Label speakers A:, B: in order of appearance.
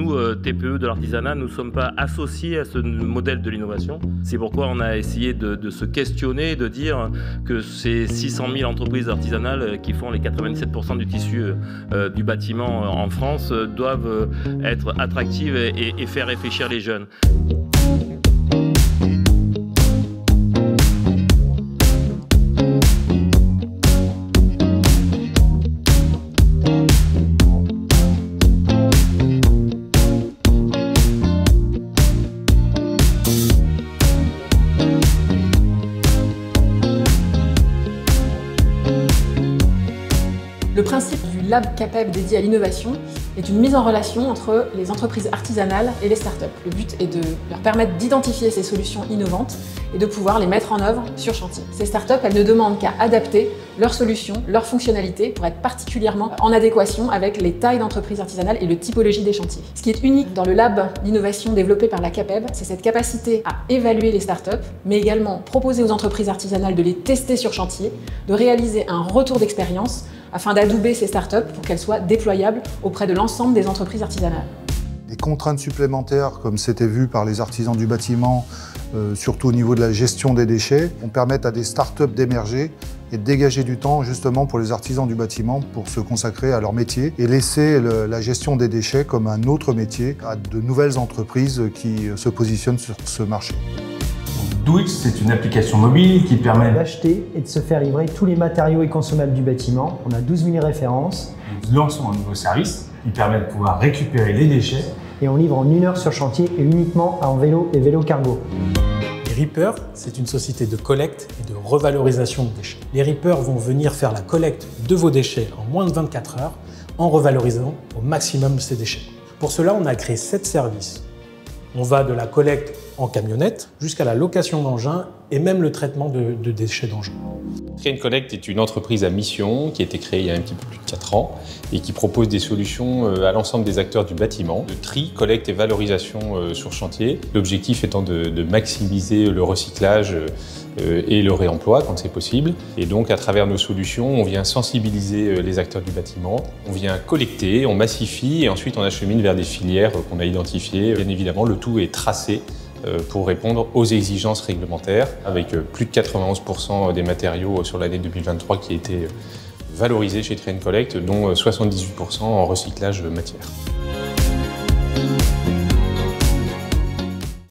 A: nous, TPE de l'artisanat, nous ne sommes pas associés à ce modèle de l'innovation. C'est pourquoi on a essayé de se questionner, de dire que ces 600 000 entreprises artisanales qui font les 97% du tissu du bâtiment en France doivent être attractives et faire réfléchir les jeunes.
B: Le principe du Lab CAPEB dédié à l'innovation est une mise en relation entre les entreprises artisanales et les startups. Le but est de leur permettre d'identifier ces solutions innovantes et de pouvoir les mettre en œuvre sur chantier. Ces startups, elles ne demandent qu'à adapter leurs solutions, leurs fonctionnalités pour être particulièrement en adéquation avec les tailles d'entreprises artisanales et le typologie des chantiers. Ce qui est unique dans le Lab d'innovation développé par la CAPEB, c'est cette capacité à évaluer les startups, mais également proposer aux entreprises artisanales de les tester sur chantier, de réaliser un retour d'expérience afin d'adouber ces startups pour qu'elles soient déployables auprès de l'ensemble des entreprises artisanales.
C: Les contraintes supplémentaires, comme c'était vu par les artisans du bâtiment, surtout au niveau de la gestion des déchets, vont permettre à des startups d'émerger et de dégager du temps justement pour les artisans du bâtiment pour se consacrer à leur métier et laisser la gestion des déchets comme un autre métier à de nouvelles entreprises qui se positionnent sur ce marché.
D: Doix, c'est une application mobile qui permet
E: d'acheter et de se faire livrer tous les matériaux et consommables du bâtiment. On a 12 000 références.
D: Nous lançons un nouveau service qui permet de pouvoir récupérer les déchets.
E: Et on livre en 1 heure sur chantier et uniquement en vélo et vélo cargo.
F: Les Reapers, c'est une société de collecte et de revalorisation de déchets. Les Reapers vont venir faire la collecte de vos déchets en moins de 24 heures en revalorisant au maximum ces déchets. Pour cela, on a créé 7 services. On va de la collecte en camionnette jusqu'à la location d'engins et même le traitement de déchets d'engins.
G: Train Collect est une entreprise à mission qui a été créée il y a un petit peu plus de 4 ans et qui propose des solutions à l'ensemble des acteurs du bâtiment, de tri, collecte et valorisation sur chantier. L'objectif étant de maximiser le recyclage et le réemploi quand c'est possible. Et donc à travers nos solutions, on vient sensibiliser les acteurs du bâtiment, on vient collecter, on massifie et ensuite on achemine vers des filières qu'on a identifiées. Bien évidemment, le tout est tracé pour répondre aux exigences réglementaires, avec plus de 91% des matériaux sur l'année 2023 qui a été valorisés chez Train Collect, dont 78% en recyclage matière.